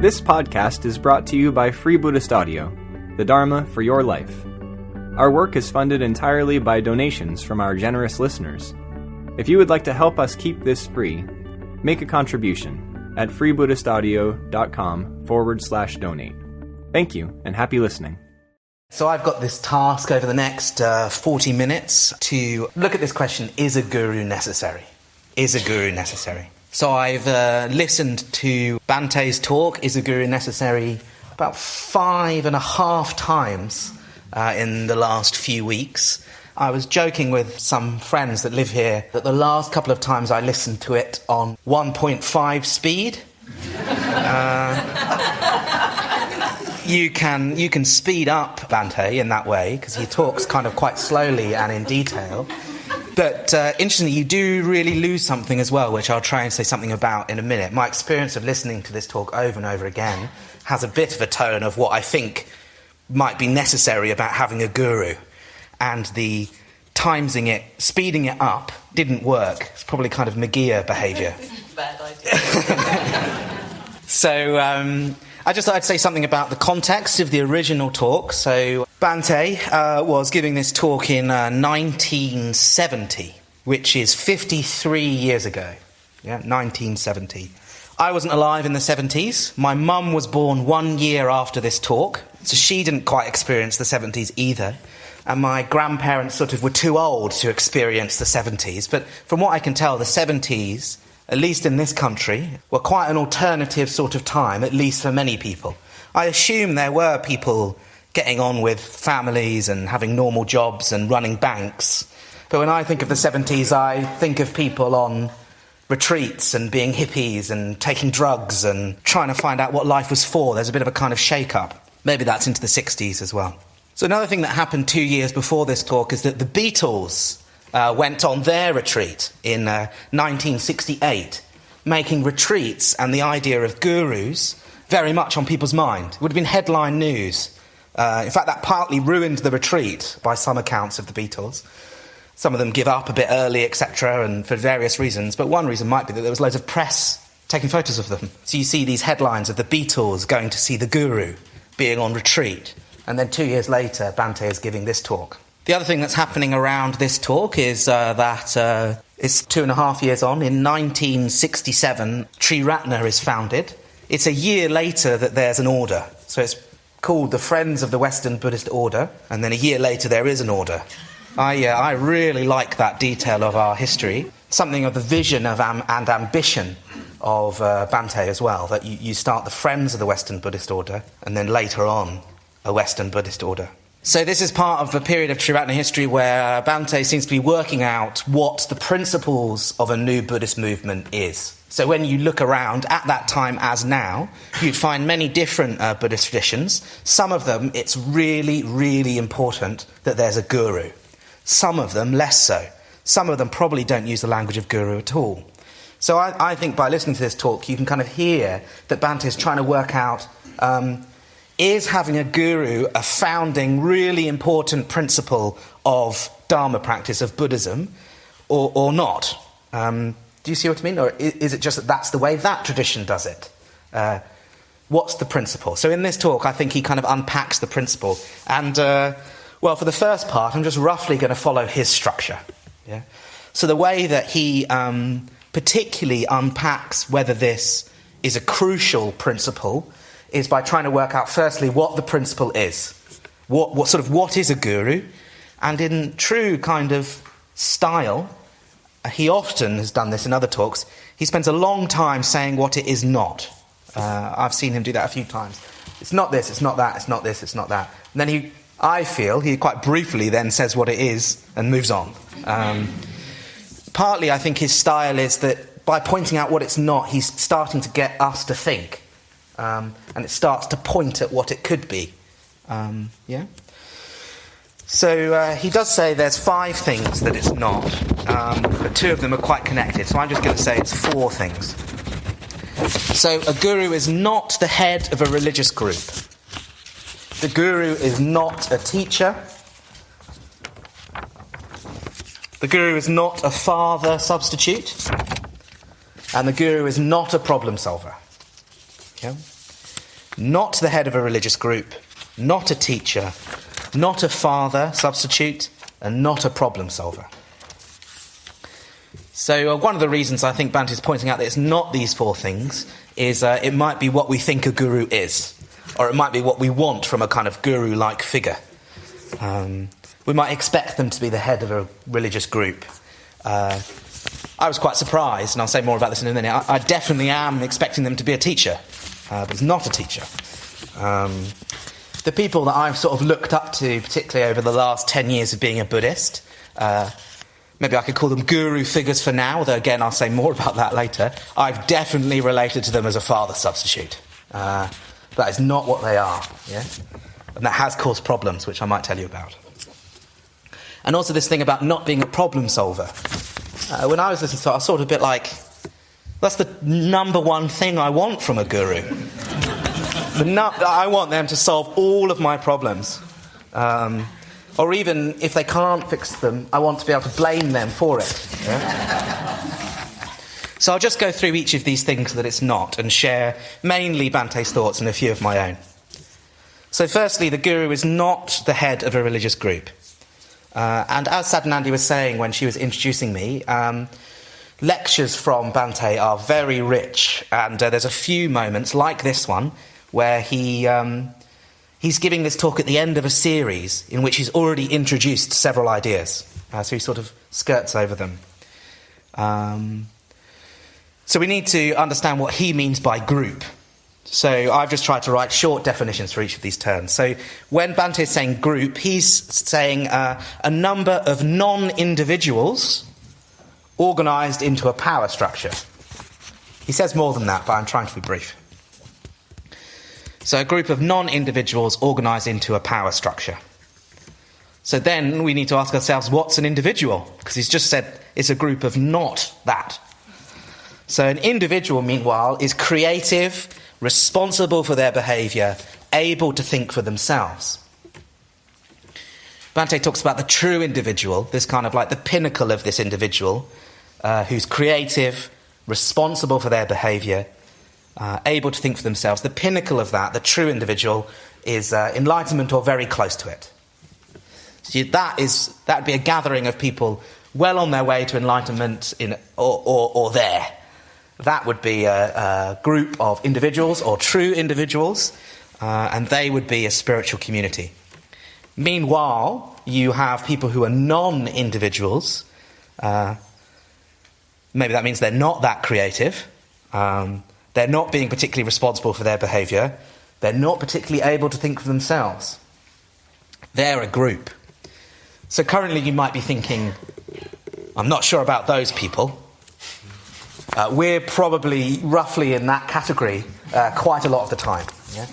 This podcast is brought to you by Free Buddhist Audio, the Dharma for your life. Our work is funded entirely by donations from our generous listeners. If you would like to help us keep this free, make a contribution at freebuddhistaudio.com/donate. Thank you, and happy listening. So I've got this task over the next 40 minutes to look at this question, is a guru necessary? Is a guru necessary? So I've listened to Bante's talk, Is a Guru Necessary, about 5.5 times in the last few weeks. I was joking with some friends that live here that the last couple of times I listened to it on 1.5 speed. You can speed up Bante in that way, because he talks kind of quite slowly and in detail. But interestingly, you do really lose something as well, which I'll try and say something about in a minute. My experience of listening to this talk over and over again has a bit of a tone of what I think might be necessary about having a guru. And the speeding it up didn't work. It's probably kind of Megillah behaviour. Bad idea. So I just thought I'd say something about the context of the original talk. So Bante was giving this talk in 1970, which is 53 years ago. Yeah, 1970. I wasn't alive in the 70s. My mum was born 1 year after this talk, so she didn't quite experience the 70s either. And my grandparents sort of were too old to experience the 70s. But from what I can tell, the 70s, at least in this country, were quite an alternative sort of time, at least for many people. I assume there were people getting on with families and having normal jobs and running banks. But when I think of the 70s, I think of people on retreats and being hippies and taking drugs and trying to find out what life was for. There's a bit of a kind of shake-up. Maybe that's into the 60s as well. So another thing that happened 2 years before this talk is that the Beatles went on their retreat in 1968, making retreats and the idea of gurus very much on people's mind. It would have been headline news. In fact, that partly ruined the retreat by some accounts of the Beatles. Some of them give up a bit early, etc., and for various reasons. But one reason might be that there was loads of press taking photos of them. So you see these headlines of the Beatles going to see the guru, being on retreat. And then 2 years later, Bante is giving this talk. The other thing that's happening around this talk is that it's 2.5 years on. In 1967, Triratna is founded. It's a year later that there's an order. So it's called the Friends of the Western Buddhist Order, and then a year later there is an order. I really like that detail of our history. Something of the vision of and ambition of Bante as well, that you start the Friends of the Western Buddhist Order, and then later on, a Western Buddhist Order. So this is part of a period of Triratna history where Bante seems to be working out what the principles of a new Buddhist movement is. So when you look around at that time as now, you'd find many different Buddhist traditions. Some of them, it's really, really important that there's a guru. Some of them, less so. Some of them probably don't use the language of guru at all. So I think by listening to this talk, you can kind of hear that Bante is trying to work out, is having a guru a founding, really important principle of Dharma practice, of Buddhism, or not? Do you see what I mean? Or is it just that that's the way that tradition does it? What's the principle? So in this talk, I think he kind of unpacks the principle. And, well, for the first part, I'm just roughly going to follow his structure. Yeah. So the way that he particularly unpacks whether this is a crucial principle is by trying to work out, firstly, what the principle is. What is a guru? And in true kind of style, he often has done this in other talks, he spends a long time saying what it is not. I've seen him do that a few times. It's not this, it's not that, it's not this, it's not that. And then I feel he quite briefly then says what it is and moves on. Partly, I think his style is that by pointing out what it's not, he's starting to get us to think. And it starts to point at what it could be. Yeah? So he does say there's 5 things that it's not, but 2 of them are quite connected. So I'm just going to say it's 4 things. So a guru is not the head of a religious group. The guru is not a teacher. The guru is not a father substitute. And the guru is not a problem solver. Okay? not the head of a religious group, not a teacher, not a father substitute, and not a problem solver. So one of the reasons I think Bhante is pointing out that it's not these four things is it might be what we think a guru is, or it might be what we want from a kind of guru-like figure. We might expect them to be the head of a religious group. I was quite surprised, and I'll say more about this in a minute. I definitely am expecting them to be a teacher, but he's not a teacher. The people that I've sort of looked up to, particularly over the last 10 years of being a Buddhist, maybe I could call them guru figures for now, although again I'll say more about that later. I've definitely related to them as a father substitute. That is not what they are, yeah? And that has caused problems, which I might tell you about. And also this thing about not being a problem solver. When I was listening to it, I was sort of a bit like, that's the number one thing I want from a guru. I want them to solve all of my problems. Or even if they can't fix them, I want to be able to blame them for it. Yeah? So I'll just go through each of these things that it's not and share mainly Bhante's thoughts and a few of my own. So firstly, the guru is not the head of a religious group. And as Sadhanandi was saying when she was introducing me, lectures from Bhante are very rich, and there's a few moments, like this one, where he's giving this talk at the end of a series in which he's already introduced several ideas. So he sort of skirts over them. So we need to understand what he means by group. So I've just tried to write short definitions for each of these terms. So when Bhante is saying group, he's saying a number of non-individuals organised into a power structure. He says more than that, but I'm trying to be brief. So a group of non-individuals organised into a power structure. So then we need to ask ourselves, what's an individual? Because he's just said it's a group of not that. So an individual, meanwhile, is creative, responsible for their behaviour, able to think for themselves. Bhante talks about the true individual, this kind of like the pinnacle of this individual, who's creative, responsible for their behaviour, able to think for themselves. The pinnacle of that, the true individual, is enlightenment or very close to it. So that would be a gathering of people well on their way to enlightenment or there. That would be a group of individuals or true individuals, and they would be a spiritual community. Meanwhile, you have people who are non-individuals. Maybe that means they're not that creative. They're not being particularly responsible for their behaviour. They're not particularly able to think for themselves. They're a group. So currently you might be thinking, I'm not sure about those people. We're probably roughly in that category quite a lot of the time. Yeah?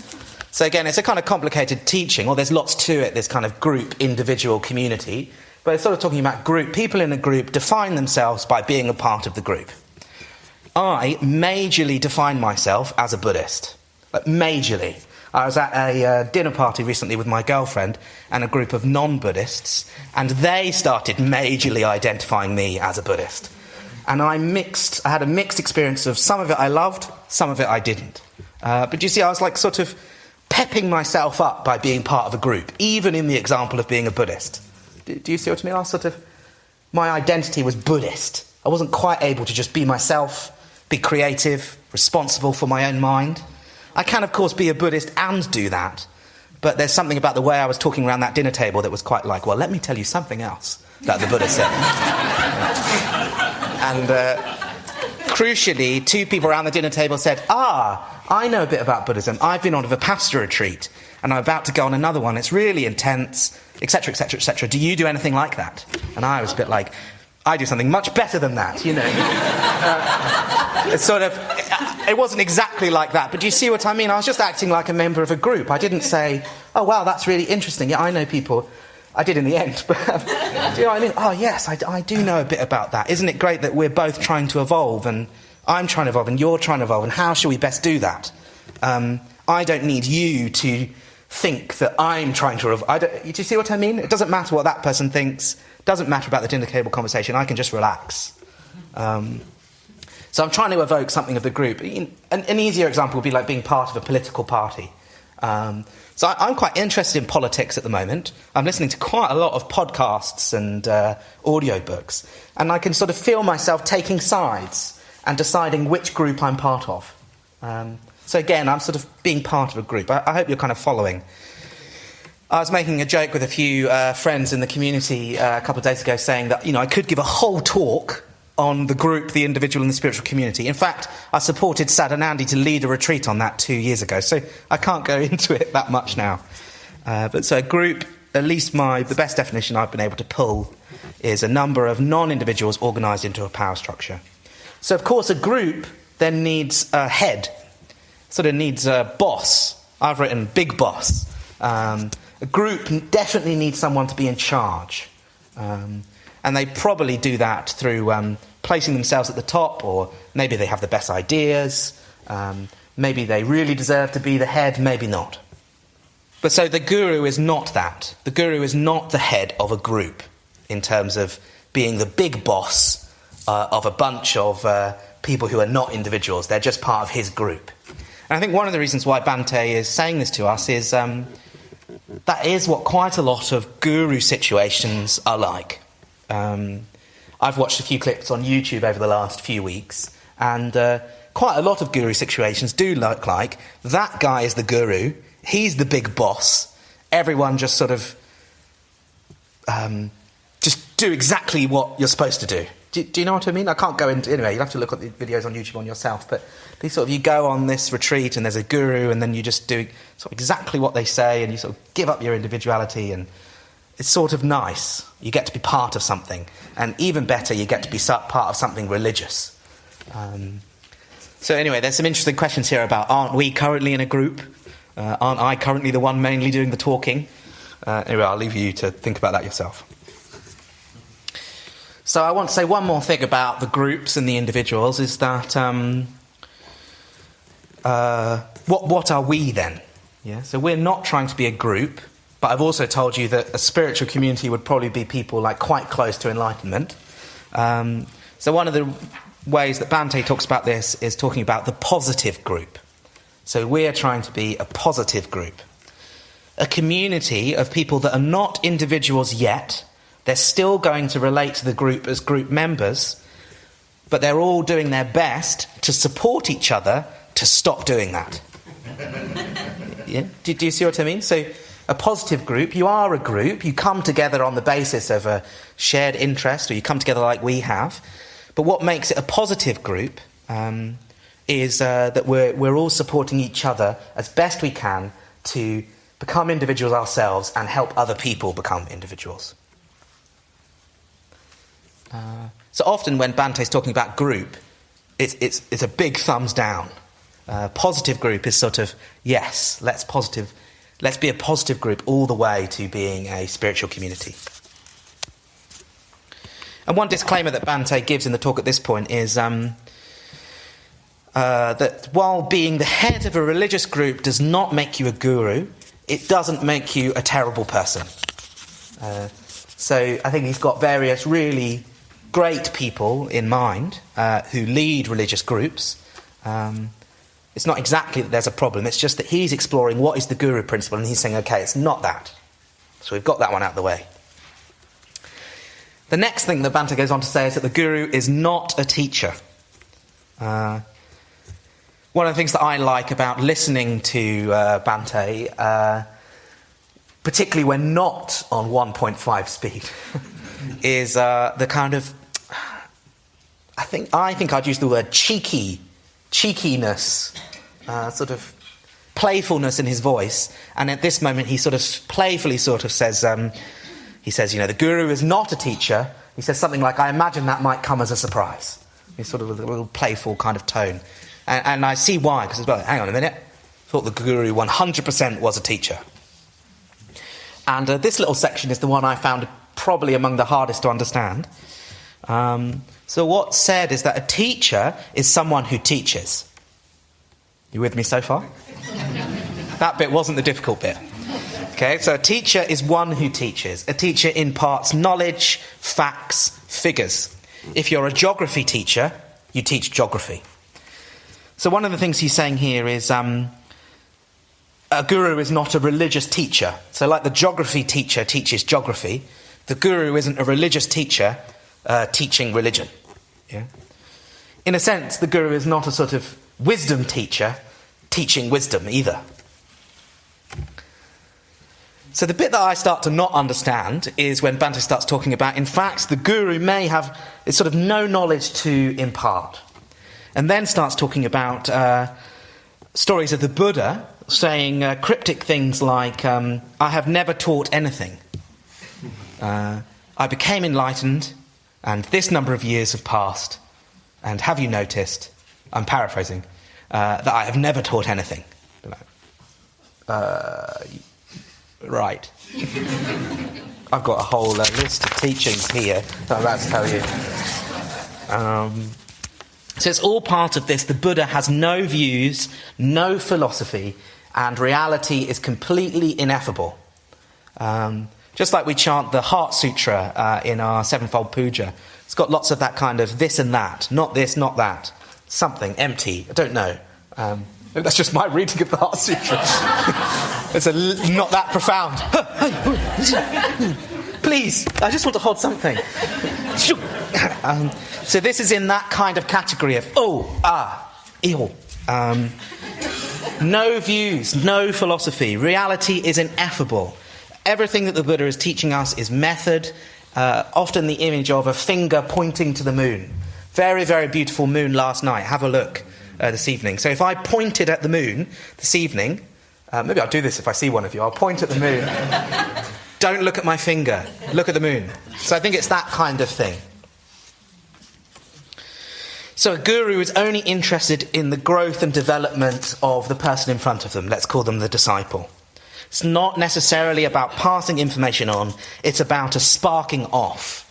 So again, it's a kind of complicated teaching, or there's lots to it, this kind of group, individual, community. But it's sort of talking about group. People in a group define themselves by being a part of the group. I majorly define myself as a Buddhist. Majorly. I was at a dinner party recently with my girlfriend and a group of non-Buddhists, and they started majorly identifying me as a Buddhist. And I had a mixed experience of some of it I loved, some of it I didn't. But you see, I was like sort of pepping myself up by being part of a group, even in the example of being a Buddhist. Do you see what I mean? I was my identity was Buddhist. I wasn't quite able to just be myself, be creative, responsible for my own mind. I can, of course, be a Buddhist and do that. But there's something about the way I was talking around that dinner table that was quite like, well, let me tell you something else that the Buddha said. And crucially, two people around the dinner table said, I know a bit about Buddhism. I've been on a Vipassana retreat, and I'm about to go on another one. It's really intense, etc., etc., etc. Do you do anything like that? And I was a bit like, I do something much better than that, you know. It wasn't exactly like that, but do you see what I mean? I was just acting like a member of a group. I didn't say, oh, wow, that's really interesting. Yeah, I know people. I did in the end, but do you know what I mean? Oh, yes, I do know a bit about that. Isn't it great that we're both trying to evolve, and I'm trying to evolve, and you're trying to evolve, and how shall we best do that? I don't need you to think that I'm trying to evolve. Do you see what I mean? It doesn't matter what that person thinks. It doesn't matter about the dinner table conversation. I can just relax. So So I'm trying to evoke something of the group. An easier example would be like being part of a political party. So I'm quite interested in politics at the moment. I'm listening to quite a lot of podcasts and audiobooks, and I can sort of feel myself taking sides and deciding which group I'm part of. So again, I'm sort of being part of a group. I hope you're kind of following. I was making a joke with a few friends in the community a couple of days ago saying that, I could give a whole talk on the group, the individual and the spiritual community. In fact, I supported Sadanandi to lead a retreat on that 2 years ago, so I can't go into it that much now. But so a group, at least the best definition I've been able to pull, is a number of non-individuals organised into a power structure. So, of course, a group then needs a head, sort of needs a boss. I've written big boss. A group definitely needs someone to be in charge. And they probably do that through placing themselves at the top, or maybe they have the best ideas, maybe they really deserve to be the head, maybe not. But so the guru is not that. The guru is not the head of a group in terms of being the big boss of a bunch of people who are not individuals. They're just part of his group. And I think one of the reasons why Bhante is saying this to us is that is what quite a lot of guru situations are like. I've watched a few clips on YouTube over the last few weeks, and quite a lot of guru situations do look like that guy is the guru, he's the big boss, everyone just sort of just do exactly what you're supposed to do. Do you know what I mean? I can't go into... Anyway, you'll have to look at the videos on YouTube on yourself, but you go on this retreat and there's a guru and then you just do sort of exactly what they say and you sort of give up your individuality, and it's sort of nice. You get to be part of something. And even better, you get to be part of something religious. So anyway, there's some interesting questions here about, aren't we currently in a group? Aren't I currently the one mainly doing the talking? Anyway, I'll leave you to think about that yourself. So I want to say one more thing about the groups and the individuals, is that what are we then? Yeah. So we're not trying to be a group, but I've also told you that a spiritual community would probably be people like quite close to enlightenment. So one of the ways that Bhante talks about this is talking about the positive group. So we're trying to be a positive group. A community of people that are not individuals yet. They're still going to relate to the group as group members, but they're all doing their best to support each other to stop doing that. Yeah? Do you see what I mean? So a positive group, you are a group, you come together on the basis of a shared interest, or you come together like we have. But what makes it a positive group is that we're all supporting each other as best we can to become individuals ourselves and help other people become individuals. So often when Bhante's talking about group, it's a big thumbs down. Positive group is sort of, yes, let's be a positive group all the way to being a spiritual community. And one disclaimer that Bhante gives in the talk at this point is that while being the head of a religious group does not make you a guru, it doesn't make you a terrible person. So I think he's got various really great people in mind who lead religious groups. It's not exactly that there's a problem, it's just that he's exploring what is the guru principle, and he's saying, okay, it's not that. So we've got that one out of the way. The next thing that Bhante goes on to say is that the guru is not a teacher. One of the things that I like about listening to Bhante, particularly when not on 1.5 speed, is the kind of... I think I'd use the word cheekiness, sort of playfulness in his voice. And at this moment, he sort of playfully sort of says, the guru is not a teacher. He says something like, I imagine that might come as a surprise. He's sort of with a little playful kind of tone. And I see why, because hang on a minute, I thought the guru 100% was a teacher. And this little section is the one I found probably among the hardest to understand. So what's said is that a teacher is someone who teaches. You with me so far? That bit wasn't the difficult bit. Okay, so a teacher is one who teaches. A teacher imparts knowledge, facts, figures. If you're a geography teacher, you teach geography. So one of the things he's saying here is a guru is not a religious teacher. So like the geography teacher teaches geography, the guru isn't a religious teacher teaching religion. Yeah? In a sense, the guru is not a sort of wisdom teacher teaching wisdom either. So the bit that I start to not understand is when Bhante starts talking about, in fact, the guru may have sort of no knowledge to impart. And then starts talking about stories of the Buddha saying cryptic things like, I have never taught anything. I became enlightened, and this number of years have passed. And have you noticed, I'm paraphrasing, that I have never taught anything? Right. I've got a whole list of teachings here that I'm about to tell you. So it's all part of this. The Buddha has no views, no philosophy, and reality is completely ineffable. Just like we chant the Heart Sutra in our Sevenfold Puja. It's got lots of that kind of this and that, not this, not that. Something empty, I don't know. Maybe that's just my reading of the Heart Sutra. It's not that profound. Please, I just want to hold something. So this is in that kind of category of ew. No views, no philosophy. Reality is ineffable. Everything that the Buddha is teaching us is method, often the image of a finger pointing to the moon. Very, very beautiful moon last night. Have a look this evening. So if I pointed at the moon this evening, maybe I'll do this if I see one of you. I'll point at the moon. Don't look at my finger. Look at the moon. So I think it's that kind of thing. So a guru is only interested in the growth and development of the person in front of them. Let's call them the disciple. It's not necessarily about passing information on. It's about a sparking off.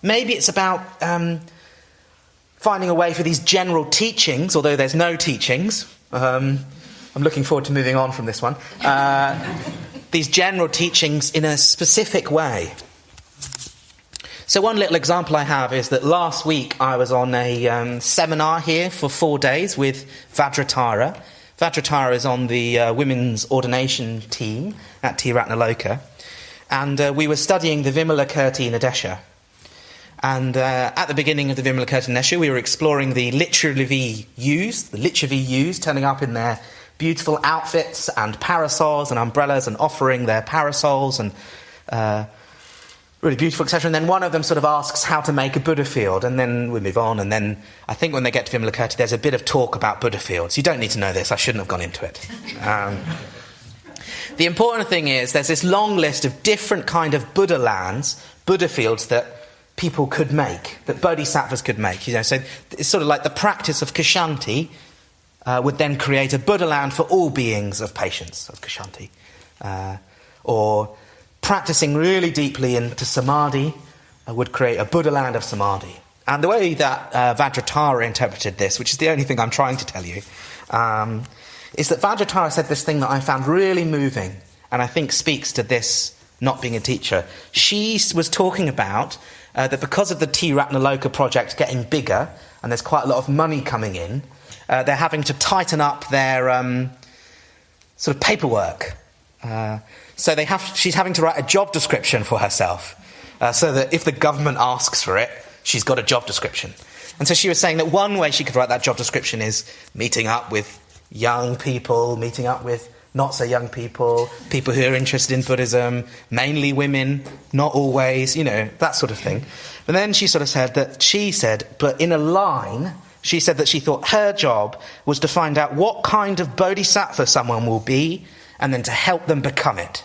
Maybe it's about finding a way for these general teachings, although there's no teachings. I'm looking forward to moving on from this one. These general teachings in a specific way. So one little example I have is that last week I was on a seminar here for 4 days with Vajratara. Vajratara is on the women's ordination team at T. Ratnaloka. And we were studying the Vimalakirti Nadesha. And at the beginning of the Vimalakirti Nadesha, we were exploring the Licchavi Yus, turning up in their beautiful outfits and parasols and umbrellas and offering their parasols and really beautiful, etc. And then one of them sort of asks how to make a Buddha field, and then we move on. And then I think when they get to Vimalakirti, there's a bit of talk about Buddha fields. You don't need to know this. I shouldn't have gone into it. The important thing is there's this long list of different kind of Buddha lands, Buddha fields that people could make, that bodhisattvas could make. So it's sort of like the practice of Kshanti would then create a Buddha land for all beings of patience, of Kshanti. Or practicing really deeply into Samadhi would create a Buddha land of Samadhi. And the way that Vajratara interpreted this, which is the only thing I'm trying to tell you, is that Vajratara said this thing that I found really moving, and I think speaks to this not being a teacher. She was talking about that because of the T. Ratnaloka project getting bigger, and there's quite a lot of money coming in, they're having to tighten up their sort of paperwork. So she's having to write a job description for herself, so that if the government asks for it, she's got a job description. And so she was saying that one way she could write that job description is meeting up with young people, meeting up with not so young people, people who are interested in Buddhism, mainly women, not always, that sort of thing. But then she sort of said, but in a line, she said that she thought her job was to find out what kind of bodhisattva someone will be, and then to help them become it.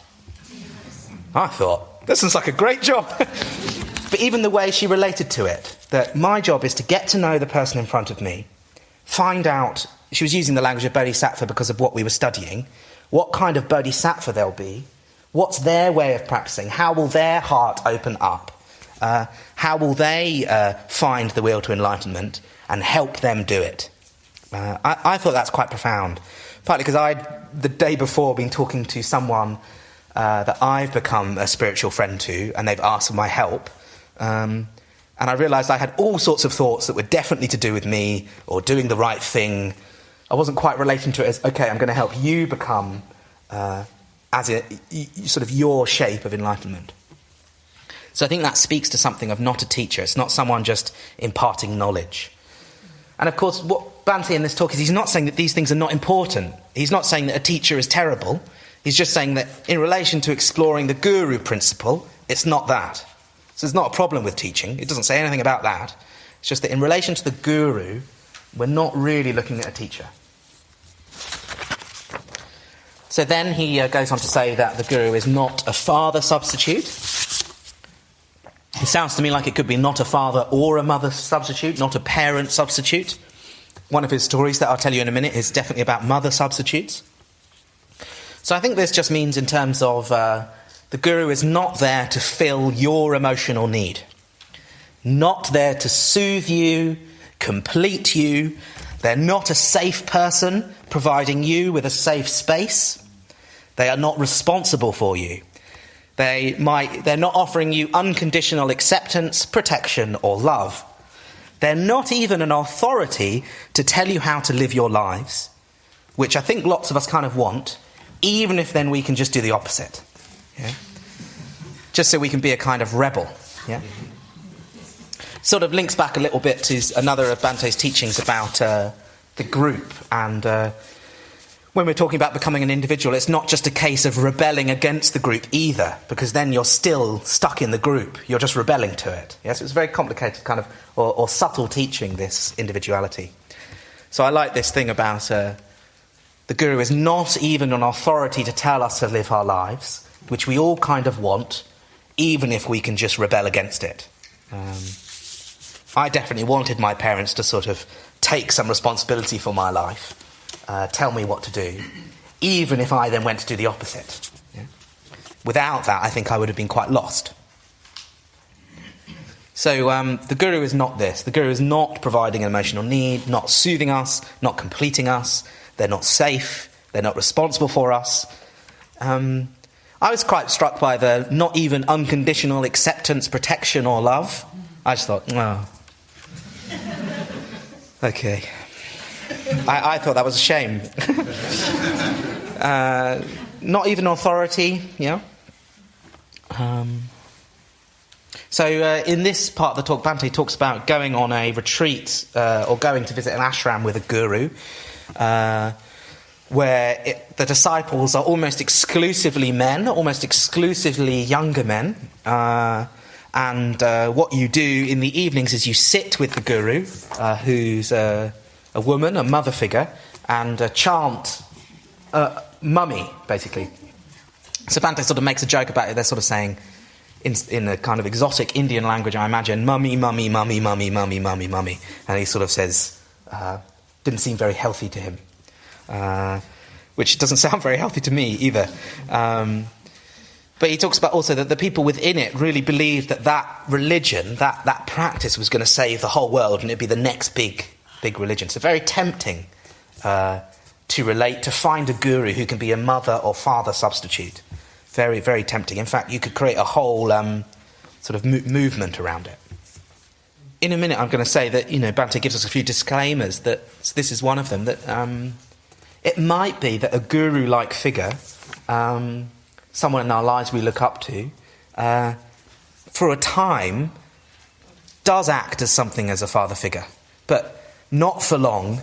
I thought, this sounds like a great job. But even the way she related to it, that my job is to get to know the person in front of me, find out, she was using the language of bodhisattva because of what we were studying, what kind of bodhisattva they'll be, what's their way of practicing, how will their heart open up, how will they find the wheel to enlightenment and help them do it. I thought that's quite profound. Partly because I'd, the day before, been talking to someone that I've become a spiritual friend to, and they've asked for my help. And And I realised I had all sorts of thoughts that were definitely to do with me or doing the right thing. I wasn't quite relating to it as, okay, I'm going to help you become sort of your shape of enlightenment. So I think that speaks to something of not a teacher. It's not someone just imparting knowledge. And of course, what Bhante in this talk is, he's not saying that these things are not important. He's not saying that a teacher is terrible. He's just saying that in relation to exploring the guru principle, it's not that. So there's not a problem with teaching. It doesn't say anything about that. It's just that in relation to the guru, we're not really looking at a teacher. So then he goes on to say that the guru is not a father substitute. It sounds to me like it could be not a father or a mother substitute, not a parent substitute. One of his stories that I'll tell you in a minute is definitely about mother substitutes. So I think this just means in terms of the guru is not there to fill your emotional need. Not there to soothe you, complete you. They're not a safe person providing you with a safe space. They are not responsible for you. They're not offering you unconditional acceptance, protection, or love. They're not even an authority to tell you how to live your lives, which I think lots of us kind of want, even if then we can just do the opposite. Yeah? Just so we can be a kind of rebel. Yeah? Sort of links back a little bit to another of Bhante's teachings about the group. And when we're talking about becoming an individual, it's not just a case of rebelling against the group either, because then you're still stuck in the group. You're just rebelling to it. Yes, it's very complicated kind of, or subtle teaching, this individuality. So I like this thing about the guru is not even an authority to tell us to live our lives, which we all kind of want, even if we can just rebel against it. I definitely wanted my parents to sort of take some responsibility for my life, tell me what to do, even if I then went to do the opposite. Yeah? Without that, I think I would have been quite lost. So the guru is not this. The guru is not providing an emotional need, not soothing us, not completing us. They're not safe. They're not responsible for us. I was quite struck by the not even unconditional acceptance, protection, or love. I just thought, oh. Okay. I thought that was a shame. Not even authority, you know. So in this part of the talk, Bhante talks about going on a retreat or going to visit an ashram with a guru, where the disciples are almost exclusively men, almost exclusively younger men. And what you do in the evenings is you sit with the guru, who's a woman, a mother figure, and chant mummy, basically. So Bhante sort of makes a joke about it. They're sort of saying, in a kind of exotic Indian language, I imagine, mummy, mummy, mummy, mummy, mummy, mummy, mummy. And he sort of says, didn't seem very healthy to him. Which doesn't sound very healthy to me either. But he talks about also that the people within it really believed that religion, that practice was going to save the whole world and it'd be the next big religion. So very tempting to relate, to find a guru who can be a mother or father substitute. Very, very tempting. In fact, you could create a whole sort of movement around it. In a minute, I'm going to say that, Bhante gives us a few disclaimers, that this is one of them, that it might be that a guru-like figure, someone in our lives we look up to, for a time, does act as something as a father figure, but not for long,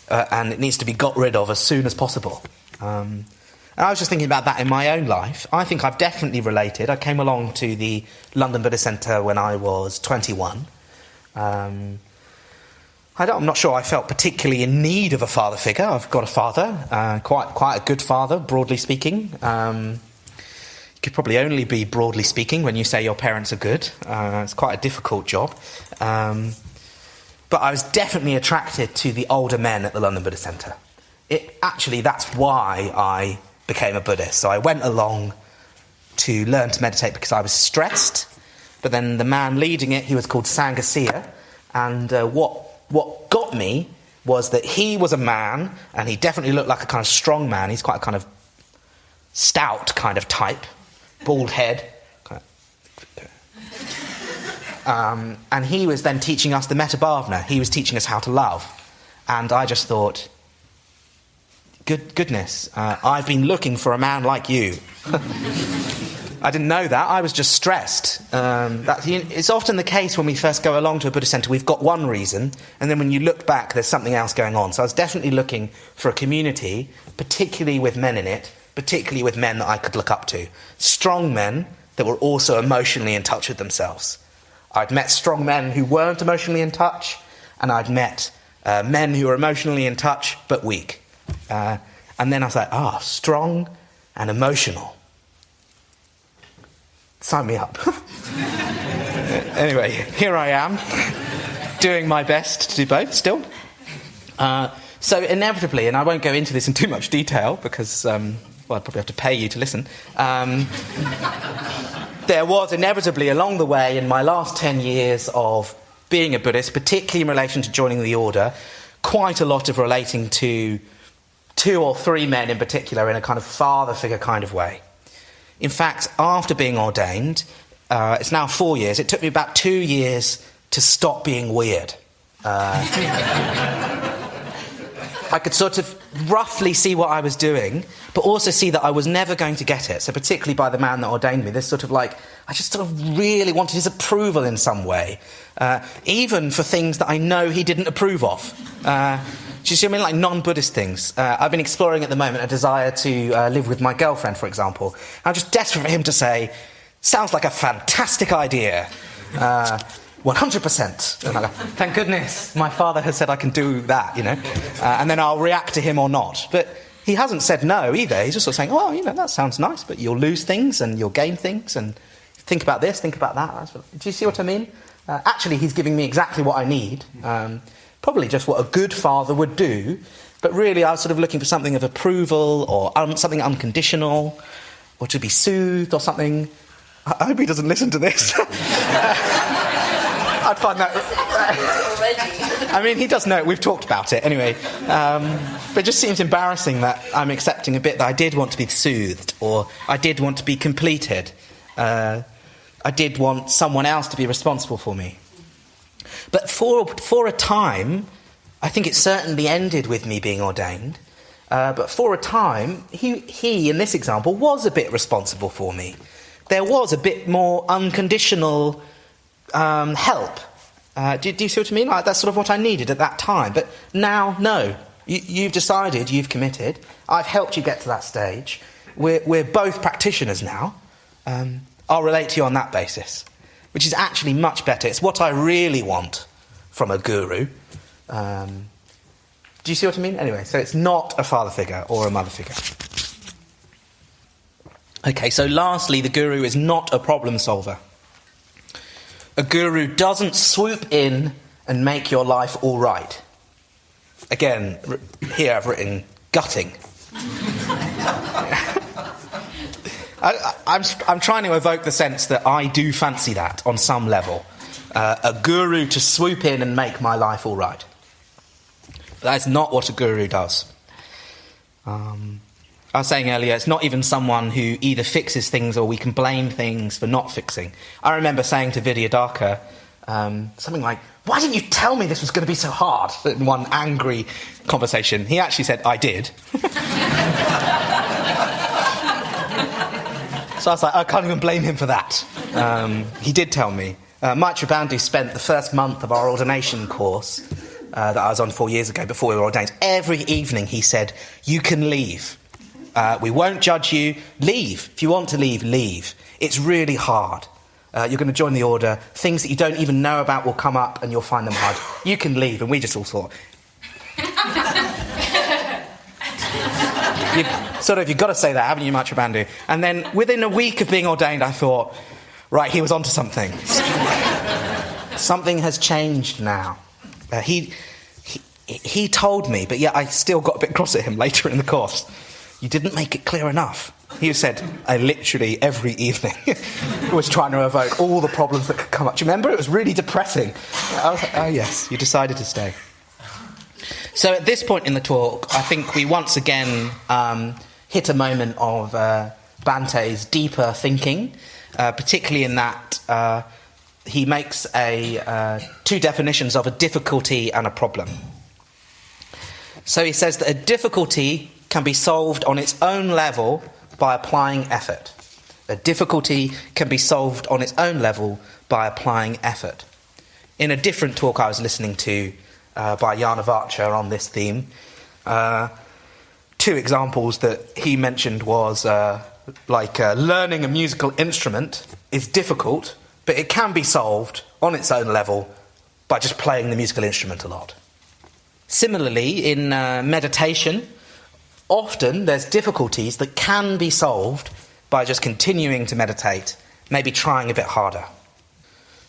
and it needs to be got rid of as soon as possible. And I was just thinking about that in my own life. I think I've definitely related. I came along to the London Buddhist Centre when I was 21. I'm not sure I felt particularly in need of a father figure. I've got a father, quite a good father, broadly speaking. You could probably only be broadly speaking when you say your parents are good. It's quite a difficult job. But I was definitely attracted to the older men at the London Buddhist Centre. Actually, that's why I became a Buddhist. So I went along to learn to meditate because I was stressed. But then the man leading it, he was called Sangasiya. And what got me was that he was a man, and he definitely looked like a kind of strong man. He's quite a kind of stout kind of type, bald head. And he was then teaching us the Metta Bhavana. He was teaching us how to love. And I just thought, goodness, I've been looking for a man like you. I didn't know that. I was just stressed. It's often the case when we first go along to a Buddhist centre, we've got one reason, and then when you look back, there's something else going on. So I was definitely looking for a community, particularly with men in it, particularly with men that I could look up to. Strong men that were also emotionally in touch with themselves. I'd met strong men who weren't emotionally in touch, and I'd met men who were emotionally in touch but weak. And then I was like, strong and emotional. Sign me up. Anyway, here I am, doing my best to do both still. So inevitably, and I won't go into this in too much detail because, I'd probably have to pay you to listen. There was inevitably along the way in my last 10 years of being a Buddhist, particularly in relation to joining the order, quite a lot of relating to 2 or 3 men in particular in a kind of father figure kind of way. In fact, after being ordained, it's now 4 years, it took me about 2 years to stop being weird. I could sort of roughly see what I was doing, but also see that I was never going to get it. So particularly by the man that ordained me, this sort of like, I just sort of really wanted his approval in some way, even for things that I know he didn't approve of. Do you see what I mean? Like non-Buddhist things. I've been exploring at the moment a desire to live with my girlfriend, for example. I'm just desperate for him to say, sounds like a fantastic idea. 100%. And I go, thank goodness, my father has said I can do that, and then I'll react to him or not. But he hasn't said no either. He's just sort of saying, that sounds nice, but you'll lose things and you'll gain things, and think about this, think about that. Do you see what I mean? Actually, he's giving me exactly what I need. Probably just what a good father would do, but really I was sort of looking for something of approval or something unconditional, or to be soothed or something. I hope he doesn't listen to this. I'd find that... I mean, he does know it. We've talked about it anyway. But it just seems embarrassing that I'm accepting a bit that I did want to be soothed, or I did want to be completed. I did want someone else to be responsible for me. But for a time, I think it certainly ended with me being ordained, but for a time, he, in this example, was a bit responsible for me. There was a bit more unconditional help. Do you see what I mean? Like, that's sort of what I needed at that time. But now, no. You've decided, you've committed. I've helped you get to that stage. We're both practitioners now. I'll relate to you on that basis, which is actually much better. It's what I really want from a guru. Do you see what I mean? Anyway, so it's not a father figure or a mother figure. Okay, so lastly, the guru is not a problem solver. A guru doesn't swoop in and make your life all right. Again, here I've written gutting. I'm trying to evoke the sense that I do fancy that on some level. A guru to swoop in and make my life all right. But that's not what a guru does. I was saying earlier, it's not even someone who either fixes things or we can blame things for not fixing. I remember saying to Vidyadhaka something like, why didn't you tell me this was going to be so hard? In one angry conversation. He actually said, I did. So I was like, I can't even blame him for that. He did tell me. Maitreya Bandhu spent the first month of our ordination course that I was on 4 years ago before we were ordained. Every evening he said, you can leave. We won't judge you. Leave. If you want to leave, leave. It's really hard. You're going to join the order. Things that you don't even know about will come up and you'll find them hard. You can leave. And we just all thought... You've got to say that, haven't you, Maitreya Bandhu? And then within a week of being ordained, I thought, right, he was onto something. Something has changed now. He told me, but yet I still got a bit cross at him later in the course. You didn't make it clear enough. He said, I literally every evening was trying to evoke all the problems that could come up. Do you remember? It was really depressing. I was like, oh yes, you decided to stay. So at this point in the talk, I think we once again hit a moment of Bante's deeper thinking, particularly in that he makes two definitions of a difficulty and a problem. So he says that a difficulty can be solved on its own level by applying effort. A difficulty can be solved on its own level by applying effort. In a different talk I was listening to by Jana Varcher on this theme, two examples that he mentioned was learning a musical instrument is difficult, but it can be solved on its own level by just playing the musical instrument a lot. Similarly, in meditation, often there's difficulties that can be solved by just continuing to meditate, maybe trying a bit harder.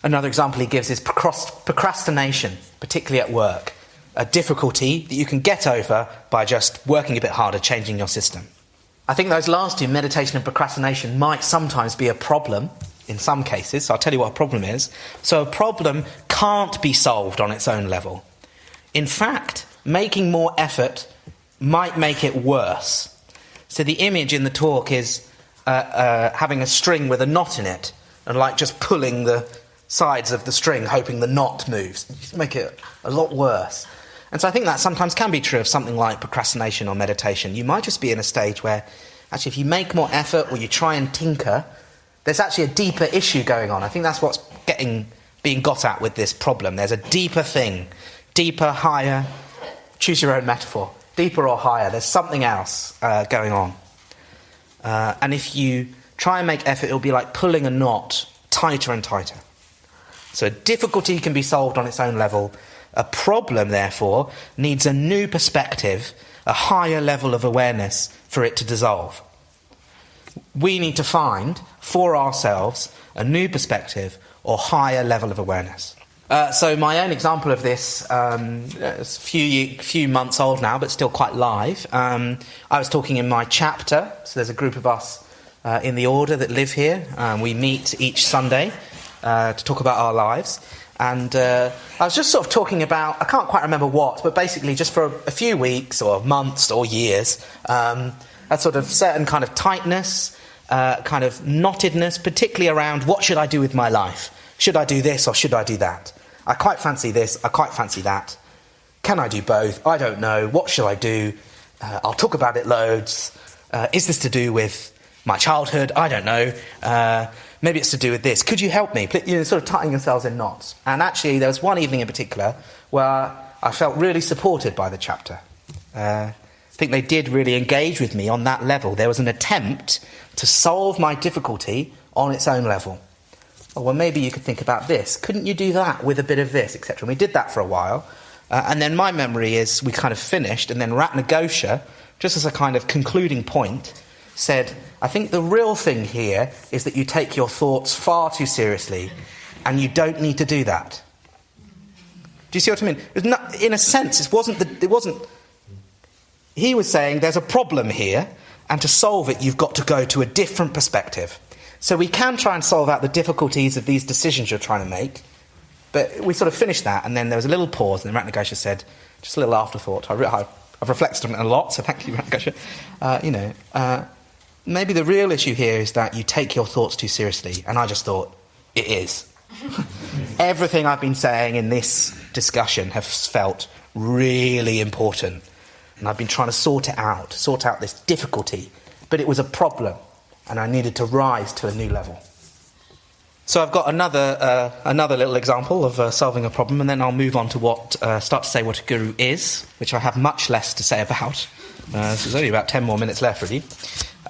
Another example he gives is procrastination, particularly at work. A difficulty that you can get over by just working a bit harder, changing your system. I think those last two, meditation and procrastination, might sometimes be a problem in some cases. So I'll tell you what a problem is. So a problem can't be solved on its own level. In fact, making more effort might make it worse. So the image in the talk is having a string with a knot in it, and like just pulling the sides of the string, hoping the knot moves. Just make it a lot worse. And so I think that sometimes can be true of something like procrastination or meditation. You might just be in a stage where, actually, if you make more effort or you try and tinker, there's actually a deeper issue going on. I think that's what's being got at with this problem. There's a deeper thing. Deeper, higher, choose your own metaphor. Deeper or higher, there's something else going on. And if you try and make effort, it'll be like pulling a knot tighter and tighter. So a difficulty can be solved on its own level. A problem, therefore, needs a new perspective, a higher level of awareness for it to dissolve. We need to find, for ourselves, a new perspective or higher level of awareness. So my own example of this, it's a few months old now, but still quite live. I was talking in my chapter, so there's a group of us in the order that live here. We meet each Sunday to talk about our lives. And I was just sort of talking about, I can't quite remember what, but basically just for a few weeks or months or years, a sort of certain kind of tightness, kind of knottedness, particularly around what should I do with my life? Should I do this or should I do that? I quite fancy this, I quite fancy that. Can I do both? I don't know. What shall I do? I'll talk about it loads. Is this to do with my childhood? I don't know. Maybe it's to do with this. Could you help me? Sort of tying yourselves in knots. And actually, there was one evening in particular where I felt really supported by the chapter. I think they did really engage with me on that level. There was an attempt to solve my difficulty on its own level. Oh, well, maybe you could think about this. Couldn't you do that with a bit of this, etc.? And we did that for a while. And then my memory is we kind of finished, and then Ratnagosha, just as a kind of concluding point, said, I think the real thing here is that you take your thoughts far too seriously, and you don't need to do that. Do you see what I mean? In a sense, it wasn't. He was saying there's a problem here, and to solve it, you've got to go to a different perspective. So we can try and solve out the difficulties of these decisions you're trying to make, but we sort of finished that, and then there was a little pause, and then Ratnagosha said, just a little afterthought. I've reflected on it a lot, so thank you, Ratnagosha. Maybe the real issue here is that you take your thoughts too seriously, and I just thought, it is. Everything I've been saying in this discussion has felt really important, and I've been trying to sort out this difficulty, but it was a problem, and I needed to rise to a new level. So I've got another little example of solving a problem, and then I'll move on to start to say what a guru is, which I have much less to say about. So there's only about 10 more minutes left, really.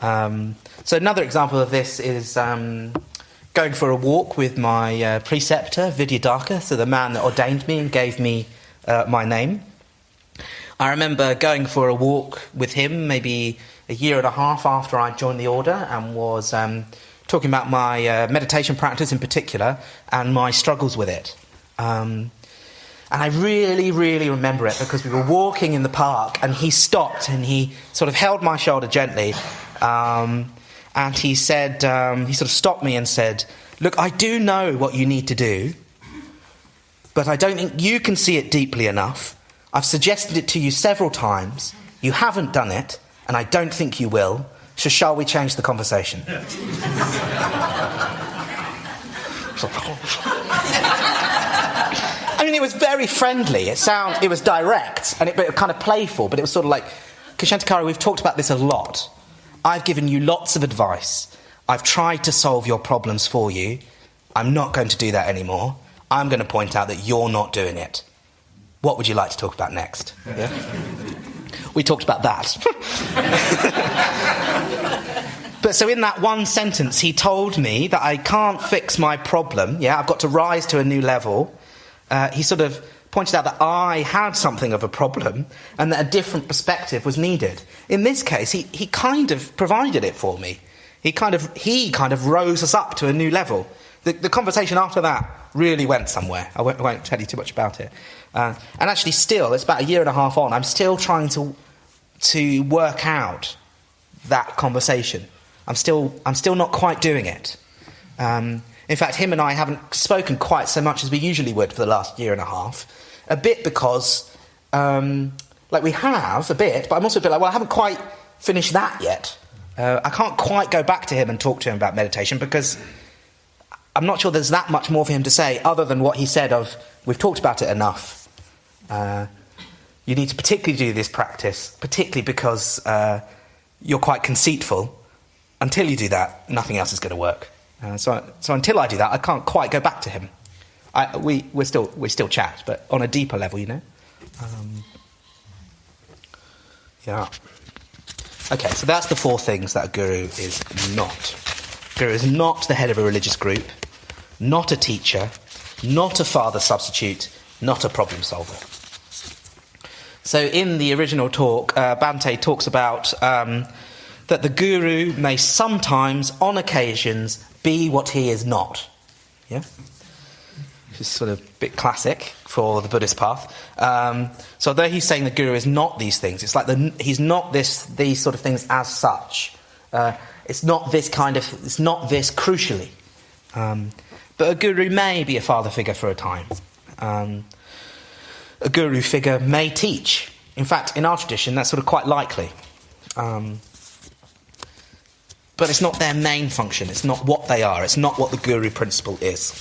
So another example of this is going for a walk with my preceptor, Vidyadhaka, so the man that ordained me and gave me my name. I remember going for a walk with him maybe a year and a half after I joined the order, and was talking about my meditation practice in particular and my struggles with it. And I really, really remember it because we were walking in the park and he stopped and he sort of held my shoulder gently, and he said, he sort of stopped me and said, look, I do know what you need to do, but I don't think you can see it deeply enough. I've suggested it to you several times. You haven't done it, and I don't think you will. So shall we change the conversation? mean, it was very friendly. It was direct, and it was kind of playful, but it was sort of like, Kshantikara, we've talked about this a lot. I've given you lots of advice. I've tried to solve your problems for you. I'm not going to do that anymore. I'm going to point out that you're not doing it. What would you like to talk about next? Yeah? We talked about that. But so in that one sentence, he told me that I can't fix my problem. Yeah, I've got to rise to a new level. He sort of pointed out that I had something of a problem and that a different perspective was needed. In this case, he kind of provided it for me. He kind of rose us up to a new level. The conversation after that really went somewhere. I won't tell you too much about it. And actually still, it's about a year and a half on, I'm still trying to work out that conversation. I'm still not quite doing it. In fact, him and I haven't spoken quite so much as we usually would for the last year and a half. A bit because, we have a bit, but I'm also a bit like, well, I haven't quite finished that yet. I can't quite go back to him and talk to him about meditation because I'm not sure there's that much more for him to say other than what he said of, we've talked about it enough. You need to particularly do this practice, particularly because you're quite conceitful. Until you do that, nothing else is going to work. So until I do that, I can't quite go back to him. We still chat, but on a deeper level, you know. Yeah. Okay, so that's the 4 things that a guru is not. Guru is not the head of a religious group, not a teacher, not a father substitute, not a problem solver. So in the original talk, Bhante talks about that the guru may sometimes, on occasions, be what he is not. Yeah? Which is sort of a bit classic for the Buddhist path. So although he's saying the guru is not these things, it's like he's not these sort of things as such. It's not this crucially. But a guru may be a father figure for a time. A guru figure may teach. In fact, in our tradition, that's sort of quite likely. But it's not their main function. It's not what they are. It's not what the guru principle is.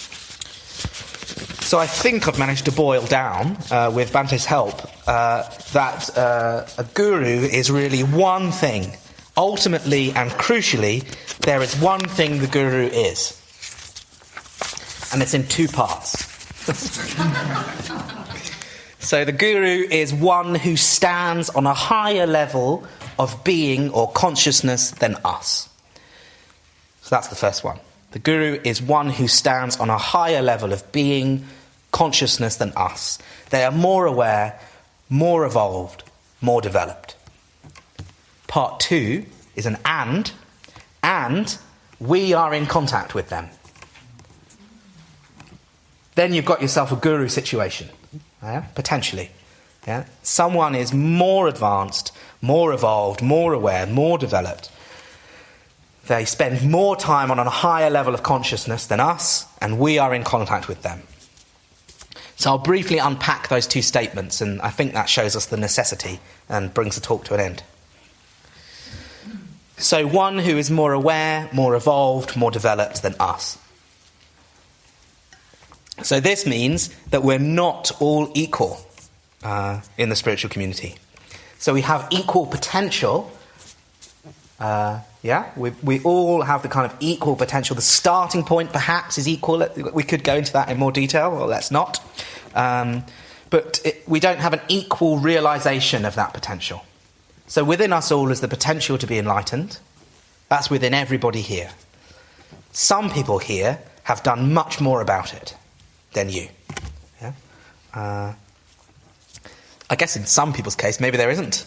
So I think I've managed to boil down, with Bhante's help, that a guru is really one thing. Ultimately and crucially, there is one thing the guru is. And it's in 2 parts. So the guru is one who stands on a higher level of being or consciousness than us. So that's the first one. The guru is one who stands on a higher level of being, consciousness than us. They are more aware, more evolved, more developed. Part 2 is an and we are in contact with them. Then you've got yourself a guru situation, potentially. Yeah? Someone is more advanced, more evolved, more aware, more developed. They spend more time on a higher level of consciousness than us, and we are in contact with them. So I'll briefly unpack those 2 statements, and I think that shows us the necessity and brings the talk to an end. So one who is more aware, more evolved, more developed than us. So this means that we're not all equal in the spiritual community. So we have equal potential. We all have the kind of equal potential. The starting point perhaps is equal. We could go into that in more detail, or let's not. But we don't have an equal realisation of that potential. So within us all is the potential to be enlightened. That's within everybody here. Some people here have done much more about it than you. Yeah? I guess in some people's case, maybe there isn't.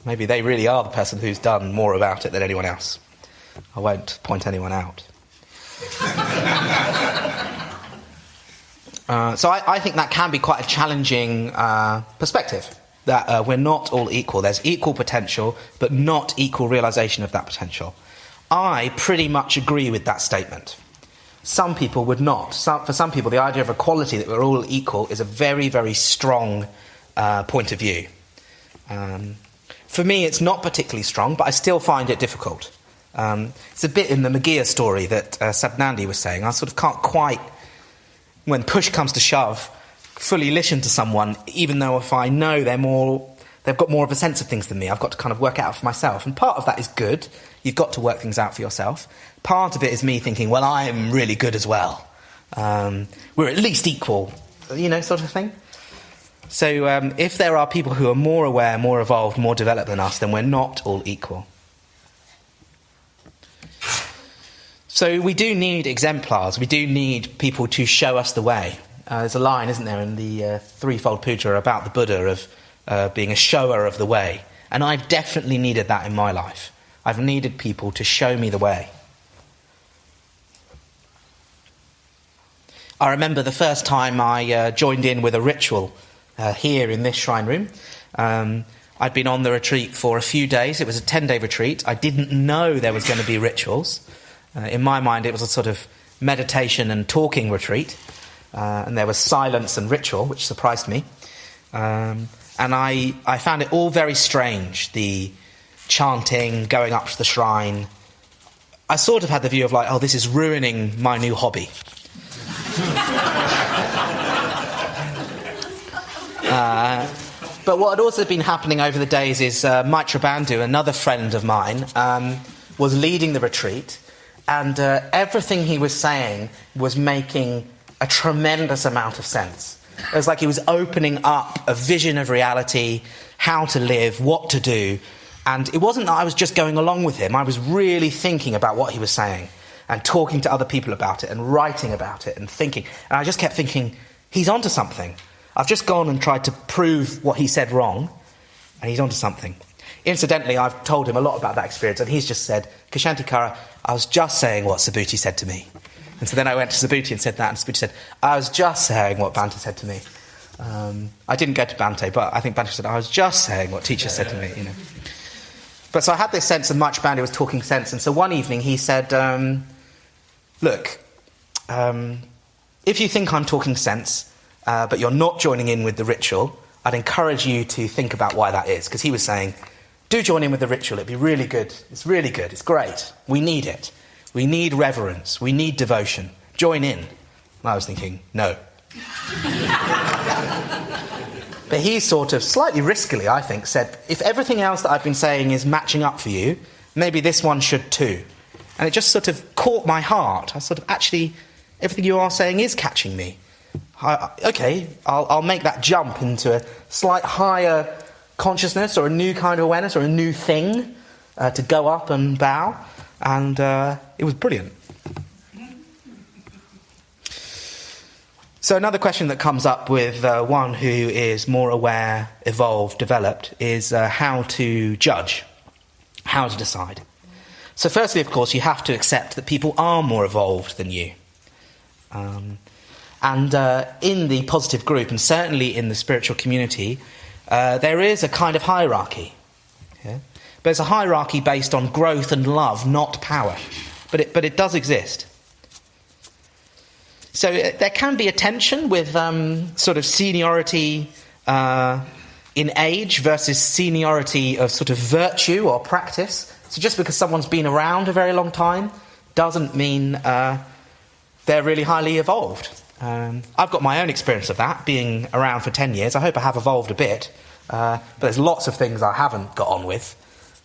Maybe they really are the person who's done more about it than anyone else. I won't point anyone out. So I think that can be quite a challenging perspective, that we're not all equal. There's equal potential, but not equal realisation of that potential. I pretty much agree with that statement. Some people would not. For some people, the idea of equality, that we're all equal, is a very, very strong point of view. For me, it's not particularly strong, but I still find it difficult. It's a bit in the Megillah story that Sabnandi was saying. I sort of can't quite, when push comes to shove, fully listen to someone, even though if I know they've got more of a sense of things than me. I've got to kind of work it out for myself. And part of that is good. You've got to work things out for yourself. Part of it is me thinking, well, I'm really good as well. We're at least equal, sort of thing. So if there are people who are more aware, more evolved, more developed than us, then we're not all equal. So we do need exemplars. We do need people to show us the way. There's a line, isn't there, in the Threefold Puja about the Buddha of being a shower of the way. And I've definitely needed that in my life. I've needed people to show me the way. I remember the first time I joined in with a ritual here in this shrine room. I'd been on the retreat for a few days. It was a 10-day retreat. I didn't know there was going to be rituals. In my mind, it was a sort of meditation and talking retreat. And there was silence and ritual, which surprised me. And I found it all very strange, the chanting, going up to the shrine. I sort of had the view of like, oh, this is ruining my new hobby. But what had also been happening over the days is Maitra Bandhu, another friend of mine, was leading the retreat, and everything he was saying was making a tremendous amount of sense. It was like he was opening up a vision of reality, how to live, what to do, and it wasn't that I was just going along with him. I was really thinking about what he was saying and talking to other people about it and writing about it and thinking. And I just kept thinking, he's onto something. I've just gone and tried to prove what he said wrong, and he's onto something. Incidentally, I've told him a lot about that experience, and he's just said, Kshantikara, I was just saying what Subhuti said to me. And so then I went to Subhuti and said that, and Subhuti said, I was just saying what Bhante said to me. I didn't go to Bhante, but I think Bhante said, I was just saying what teacher said to me, But so I had this sense of Maitra Bandhu was talking sense, and so one evening he said, look, if you think I'm talking sense, but you're not joining in with the ritual, I'd encourage you to think about why that is. Because he was saying, do join in with the ritual, it'd be really good. It's really good, it's great. We need it. We need reverence, we need devotion. Join in. And I was thinking, no. But he sort of, slightly riskily, I think, said, if everything else that I've been saying is matching up for you, maybe this one should too. And it just sort of caught my heart. I sort of, actually, everything you are saying is catching me. I'll make that jump into a slight higher consciousness or a new kind of awareness or a new thing to go up and bow. And it was brilliant. So another question that comes up with one who is more aware, evolved, developed, is how to judge, how to decide. So firstly, of course, you have to accept that people are more evolved than you. And in the positive group, and certainly in the spiritual community, there is a kind of hierarchy. Yeah? But it's a hierarchy based on growth and love, not power. But it does exist. So there can be a tension with sort of seniority in age versus seniority of sort of virtue or practice. So just because someone's been around a very long time doesn't mean they're really highly evolved. I've got my own experience of that, being around for 10 years. I hope I have evolved a bit, but there's lots of things I haven't got on with.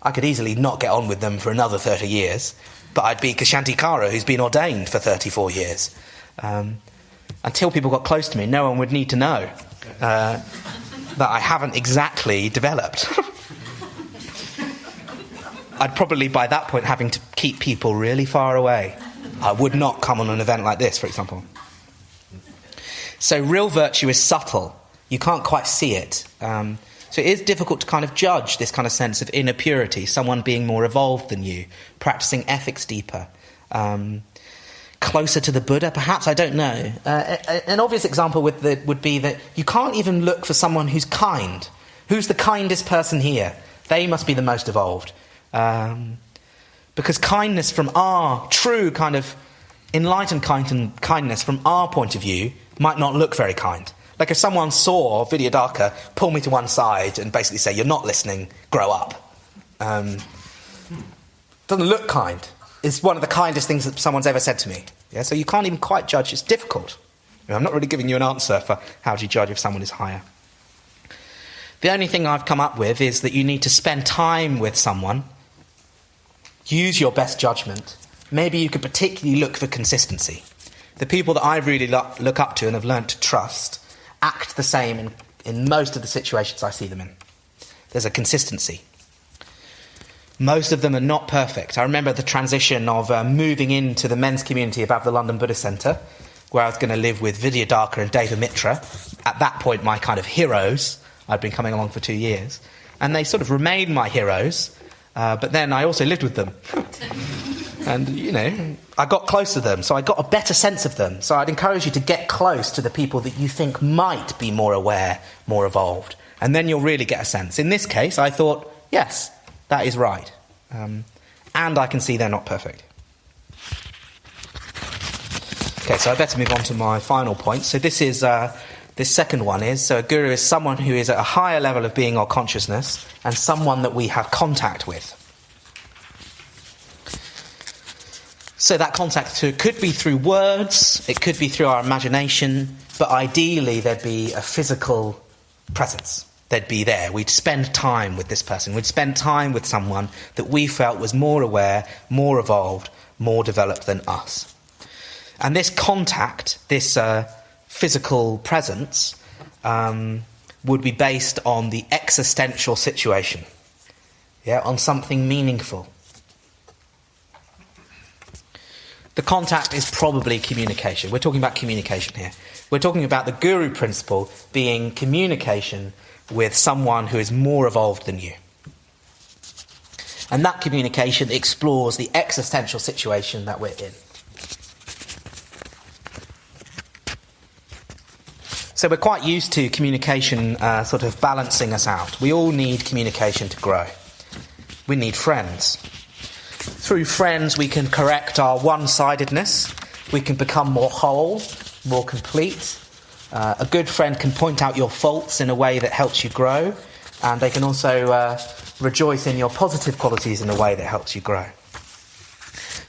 I could easily not get on with them for another 30 years, but I'd be Kshantikara, who's been ordained for 34 years. Until people got close to me, no one would need to know that I haven't exactly developed. I'd probably, by that point, having to keep people really far away. I would not come on an event like this, for example. So real virtue is subtle. You can't quite see it. So it is difficult to kind of judge this kind of sense of inner purity, someone being more evolved than you, practicing ethics deeper, closer to the Buddha, perhaps, I don't know. An obvious example would be that you can't even look for someone who's kind. Who's the kindest person here? They must be the most evolved. Because kindness from our true kind of enlightened kindness from our point of view might not look very kind. Like if someone saw Vidyadhaka pull me to one side and basically say, you're not listening, grow up. Doesn't look kind. It's one of the kindest things that someone's ever said to me. Yeah, so you can't even quite judge. It's difficult. I'm not really giving you an answer for how do you judge if someone is higher. The only thing I've come up with is that you need to spend time with someone, use your best judgment. Maybe you could particularly look for consistency. The people that I really look up to and have learned to trust act the same in most of the situations I see them in. There's a consistency. Most of them are not perfect. I remember the transition of moving into the men's community above the London Buddhist Centre, where I was going to live with Vidyadhaka and Deva Mitra. At that point, my kind of heroes. I'd been coming along for 2 years. And they sort of remained my heroes, but then I also lived with them. And, I got close to them, so I got a better sense of them. So I'd encourage you to get close to the people that you think might be more aware, more evolved. And then you'll really get a sense. In this case, I thought, yes, that is right. And I can see they're not perfect. Okay, so I better move on to my final point. So this second one is, so a guru is someone who is at a higher level of being or consciousness and someone that we have contact with. So that contact could be through words, it could be through our imagination, but ideally there'd be a physical presence. They'd be there. We'd spend time with this person. We'd spend time with someone that we felt was more aware, more evolved, more developed than us. And this contact, this physical presence, would be based on the existential situation, on something meaningful. The contact is probably communication. We're talking about communication here. We're talking about the guru principle being communication with someone who is more evolved than you. And that communication explores the existential situation that we're in. So we're quite used to communication sort of balancing us out. We all need communication to grow. We need friends. Through friends we can correct our one-sidedness. We can become more whole, more complete. A good friend can point out your faults in a way that helps you grow, and they can also rejoice in your positive qualities in a way that helps you grow.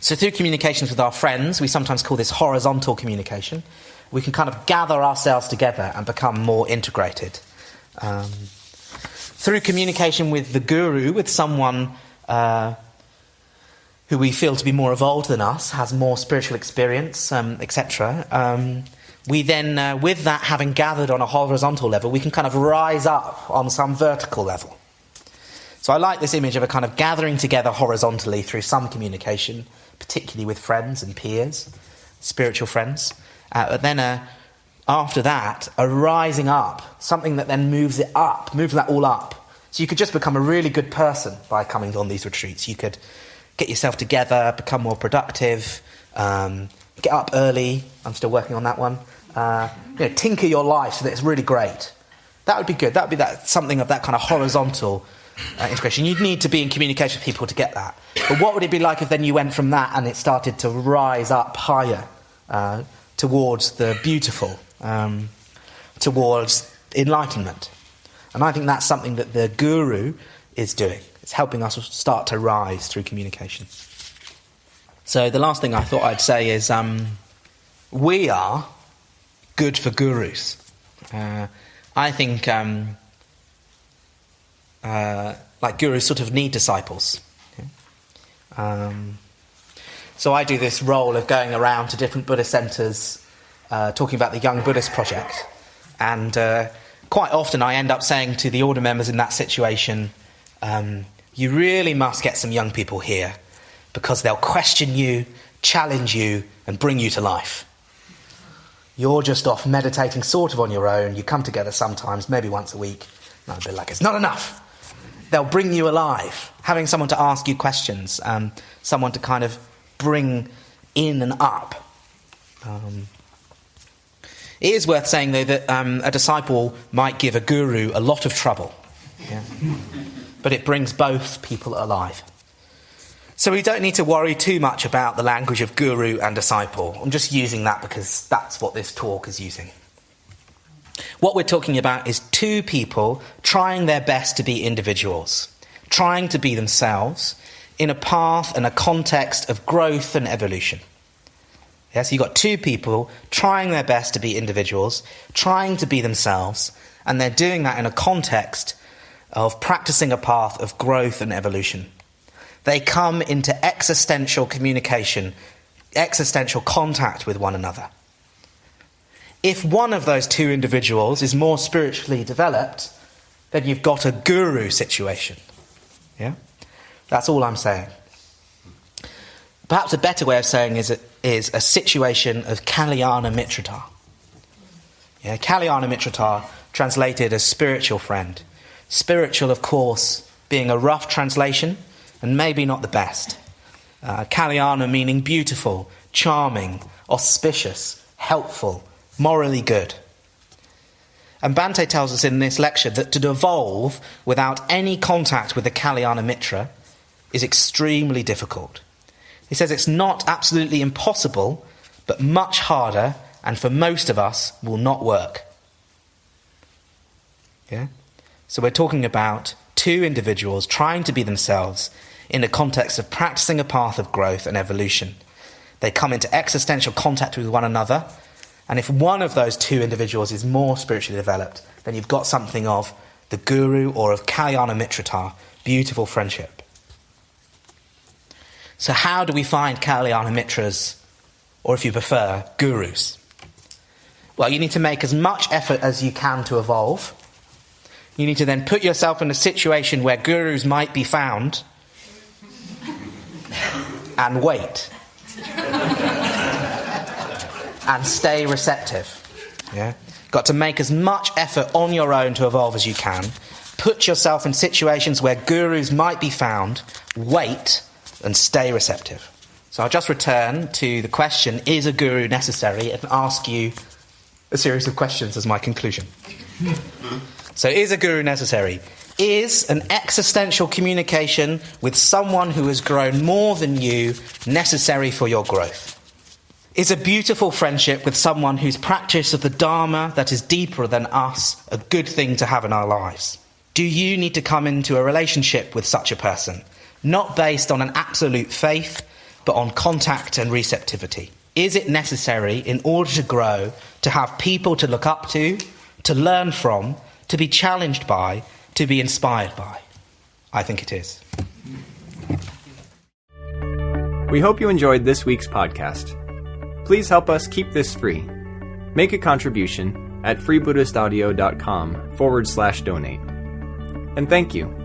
So through communications with our friends, we sometimes call this horizontal communication. We can kind of gather ourselves together and become more integrated. Through communication with the guru, with someone who we feel to be more evolved than us, has more spiritual experience, etc., we then, with that having gathered on a horizontal level, we can kind of rise up on some vertical level. So I like this image of a kind of gathering together horizontally through some communication, particularly with friends and peers, spiritual friends. But then after that, a rising up, something that then moves it up, moves that all up. So you could just become a really good person by coming on these retreats. You could get yourself together, become more productive, get up early. I'm still working on that one. Tinker your life so that it's really great. That would be good. That would be something of that kind of horizontal integration. You'd need to be in communication with people to get that. But what would it be like if then you went from that and it started to rise up higher towards the beautiful, towards enlightenment? And I think that's something that the guru is doing. It's helping us start to rise through communication. So the last thing I thought I'd say is we are good for gurus. I think like gurus sort of need disciples. So I do this role of going around to different Buddhist centres talking about the Young Buddhist Project. And quite often I end up saying to the order members in that situation, you really must get some young people here because they'll question you, challenge you, and bring you to life. You're just off meditating sort of on your own. You come together sometimes, maybe once a week. And I'll be like, it's not enough. They'll bring you alive. Having someone to ask you questions, someone to kind of bring in and up. It is worth saying, though, that a disciple might give a guru a lot of trouble. Yeah? But it brings both people alive. So we don't need to worry too much about the language of guru and disciple. I'm just using that because that's what this talk is using. What we're talking about is two people trying their best to be individuals, trying to be themselves in a path and a context of growth and evolution. Yes, you've got two people trying their best to be individuals, trying to be themselves, and they're doing that in a context of practicing a path of growth and evolution. They come into existential communication, existential contact with one another. If one of those two individuals is more spiritually developed, then you've got a guru situation. Yeah? That's all I'm saying. Perhaps a better way of saying is a situation of Kalyana Mitrata. Yeah, Kalyana Mitrata, translated as spiritual friend. Spiritual, of course, being a rough translation, and maybe not the best. Kalyana meaning beautiful, charming, auspicious, helpful, morally good. And Bhante tells us in this lecture that to evolve without any contact with the Kalyana Mitra is extremely difficult. He says it's not absolutely impossible, but much harder, and for most of us will not work. Yeah? So we're talking about two individuals trying to be themselves in the context of practicing a path of growth and evolution. They come into existential contact with one another, and if one of those two individuals is more spiritually developed, then you've got something of the guru or of Kalyana Mitrata, beautiful friendship. So how do we find Kalyana Mitras, or if you prefer, gurus? Well, you need to make as much effort as you can to evolve. You need to then put yourself in a situation where gurus might be found and wait. And stay receptive. Yeah? Got to make as much effort on your own to evolve as you can. Put yourself in situations where gurus might be found, wait, and stay receptive. So I'll just return to the question, is a guru necessary, and ask you a series of questions as my conclusion. So is a guru necessary? Is an existential communication with someone who has grown more than you necessary for your growth? Is a beautiful friendship with someone whose practice of the Dharma that is deeper than us a good thing to have in our lives? Do you need to come into a relationship with such a person, not based on an absolute faith, but on contact and receptivity? Is it necessary in order to grow to have people to look up to learn from, to be challenged by, to be inspired by? I think it is. We hope you enjoyed this week's podcast. Please help us keep this free. Make a contribution at freebuddhistaudio.com/donate. And thank you.